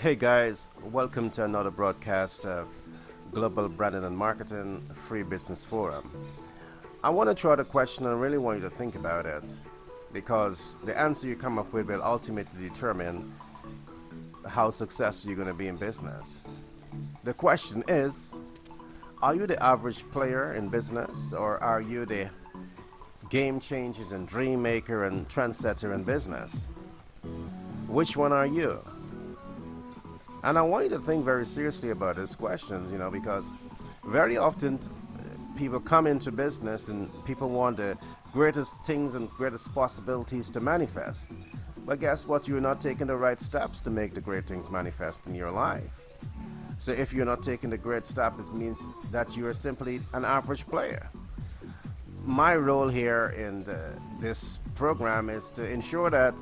Hey guys, welcome to another broadcast of Global Branding and Marketing Free Business Forum. I want to throw out a question and really want you to think about it because the answer you come up with will ultimately determine how successful you're going to be in business. The question is, are you the average player in business or are you the game changer and dream maker and trendsetter in business? Which one are you? And I want you to think very seriously about these questions, because very often people come into business and people want the greatest things and greatest possibilities to manifest. But guess what? You're not taking the right steps to make the great things manifest in your life. So if you're not taking the great steps, it means that you are simply an average player. My role here in this program is to ensure that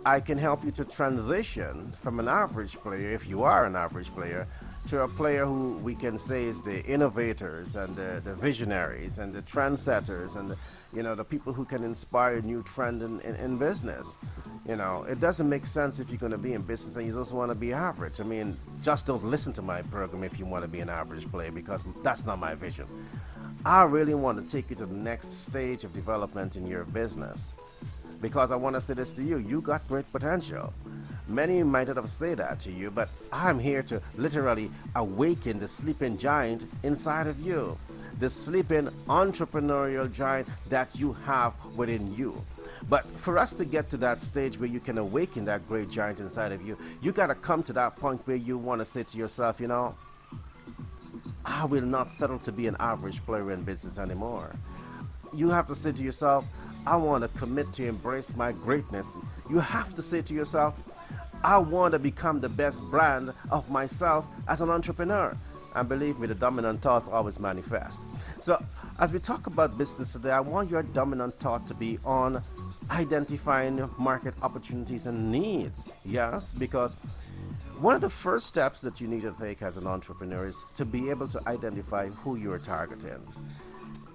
I can help you to transition from an average player, if you are an average player, to a player who we can say is the innovators and the visionaries and the trendsetters and the people who can inspire a new trend in business. It doesn't make sense if you're going to be in business and you just want to be average. I mean, just don't listen to my program if you want to be an average player, because that's not my vision. I really want to take you to the next stage of development in your business. Because I want to say this to you, you got great potential. Many might not have said that to you, but I'm here to literally awaken the sleeping giant inside of you. The sleeping entrepreneurial giant that you have within you. But for us to get to that stage where you can awaken that great giant inside of you, you got to come to that point where you want to say to yourself, I will not settle to be an average player in business anymore. You have to say to yourself, I want to commit to embrace my greatness. You have to say to yourself, I want to become the best brand of myself as an entrepreneur. And believe me, the dominant thoughts always manifest. So as we talk about business today, I want your dominant thought to be on identifying market opportunities and needs. Yes, because one of the first steps that you need to take as an entrepreneur is to be able to identify who you're targeting.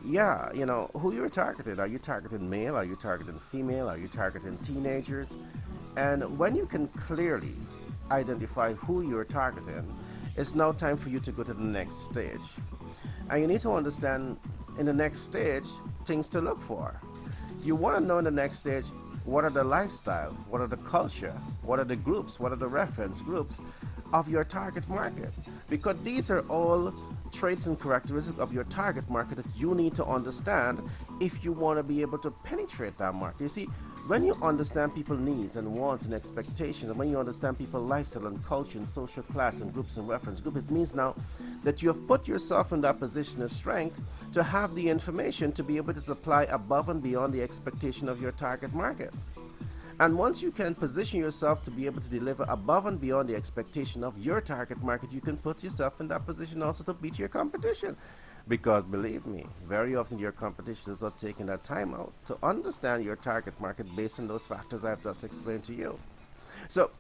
Yeah, who you're targeting. Are you targeting male? Are you targeting female? Are you targeting teenagers? And when you can clearly identify who you're targeting, it's now time for you to go to the next stage. And you need to understand in the next stage things to look for. You want to know in the next stage what are the lifestyle, what are the culture, what are the groups, what are the reference groups of your target market. Because these are all traits and characteristics of your target market that you need to understand if you want to be able to penetrate that market. You see, when you understand people's needs and wants and expectations, and when you understand people's lifestyle and culture and social class and groups and reference group, it means now that you have put yourself in that position of strength to have the information to be able to supply above and beyond the expectation of your target market. And once you can position yourself to be able to deliver above and beyond the expectation of your target market, you can put yourself in that position also to beat your competition. Because believe me, very often your competition is not taking that time out to understand your target market based on those factors I've just explained to you. So,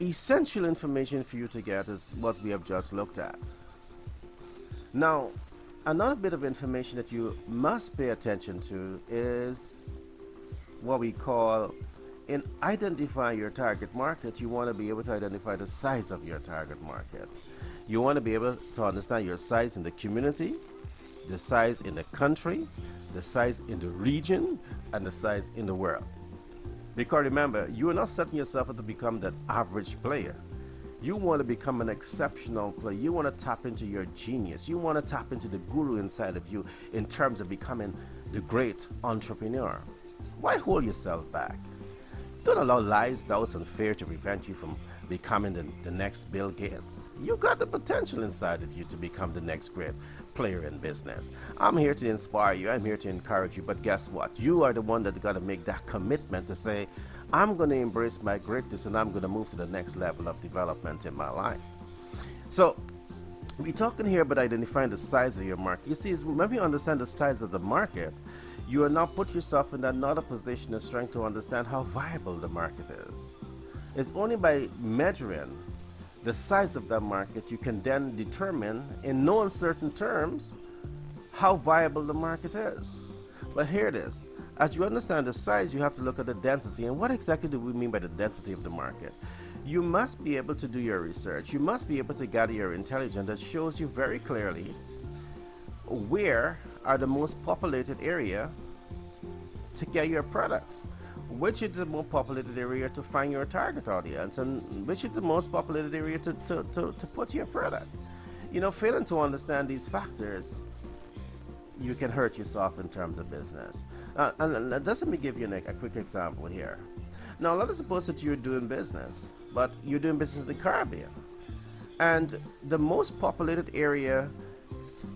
essential information for you to get is what we have just looked at. Now, another bit of information that you must pay attention to is what we call, in identifying your target market, you want to be able to identify the size of your target market. You want to be able to understand your size in the community, the size in the country, the size in the region, and the size in the world. Because remember, you are not setting yourself up to become that average player. You want to become an exceptional player. You want to tap into your genius. You want to tap into the guru inside of you in terms of becoming the great entrepreneur. Why hold yourself back? Don't allow lies, doubts, and fear to prevent you from becoming the next Bill Gates. You got the potential inside of you to become the next great player in business. I'm here to inspire you. I'm here to encourage you. But guess what? You are the one that's got to make that commitment to say, I'm going to embrace my greatness and I'm going to move to the next level of development in my life. So we're talking here about identifying the size of your market. You see, when you understand the size of the market, you are now put yourself in another position of strength to understand how viable the market is. It's only by measuring the size of that market you can then determine in no uncertain terms how viable the market is. But here it is. As you understand the size, you have to look at the density. And what exactly do we mean by the density of the market? You must be able to do your research. You must be able to gather your intelligence that shows you very clearly where are the most populated area to get your products, which is the more populated area to find your target audience, and which is the most populated area to put your product. Failing to understand these factors, you can hurt yourself in terms of business. And just let me give you a quick example here. Now, let us suppose that you're doing business, but you're doing business in the Caribbean, and the most populated area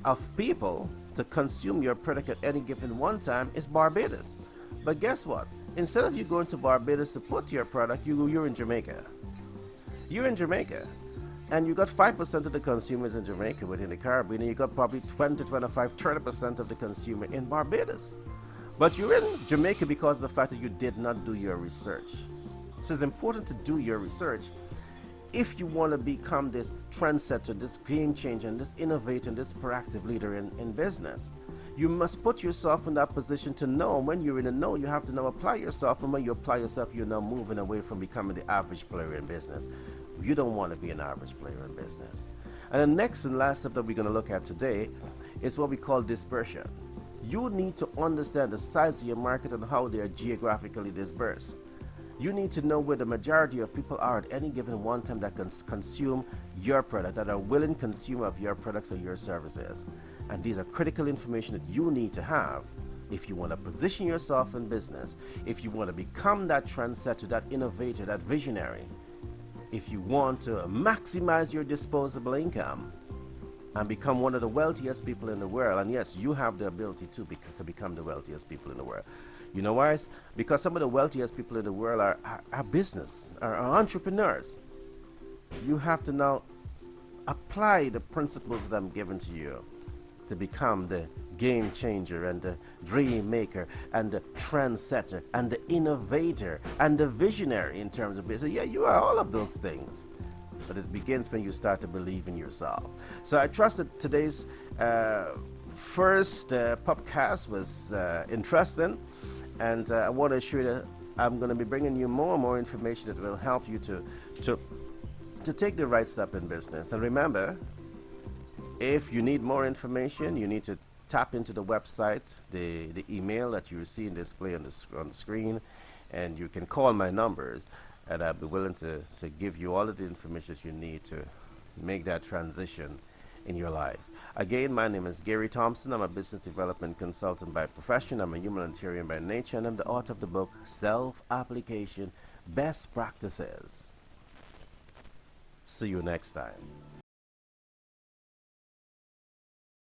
of people to consume your product at any given one time is Barbados. But guess what? Instead of you going to Barbados to put your product, you're in Jamaica. You're in Jamaica. And you got 5% of the consumers in Jamaica within the Caribbean, and you got probably 20, 25, 30% of the consumer in Barbados. But you're in Jamaica because of the fact that you did not do your research. So it's important to do your research if you want to become this trendsetter, this game changer, and this innovator, and this proactive leader in business. You must put yourself in that position to know. When you're in a know, you have to now apply yourself. And when you apply yourself, you're now moving away from becoming the average player in business. You don't want to be an average player in business. And the next and last step that we're going to look at today is what we call dispersion. You need to understand the size of your market and how they are geographically dispersed. You need to know where the majority of people are at any given one time that can consume your product, that are willing consumer of your products or your services. And these are critical information that you need to have if you want to position yourself in business, if you want to become that trendsetter, that innovator, that visionary, if you want to maximize your disposable income and become one of the wealthiest people in the world. And yes, you have the ability to become the wealthiest people in the world. You know why? Because some of the wealthiest people in the world are business, are entrepreneurs. You have to now apply the principles that I'm giving to you to become the game changer and the dream maker and the trendsetter and the innovator and the visionary in terms of business. Yeah, you are all of those things. But it begins when you start to believe in yourself. So I trust that today's first podcast was interesting. And I want to assure you that I'm going to be bringing you more and more information that will help you to take the right step in business. And remember, if you need more information, you need to tap into the website, the email that you see and display on the screen, and you can call my numbers, and I'll be willing to give you all of the information that you need to make that transition in your life. Again, my name is Gary Thompson. I'm a business development consultant by profession. I'm a humanitarian by nature, and I'm the author of the book, Self-Application Best Practices. See you next time.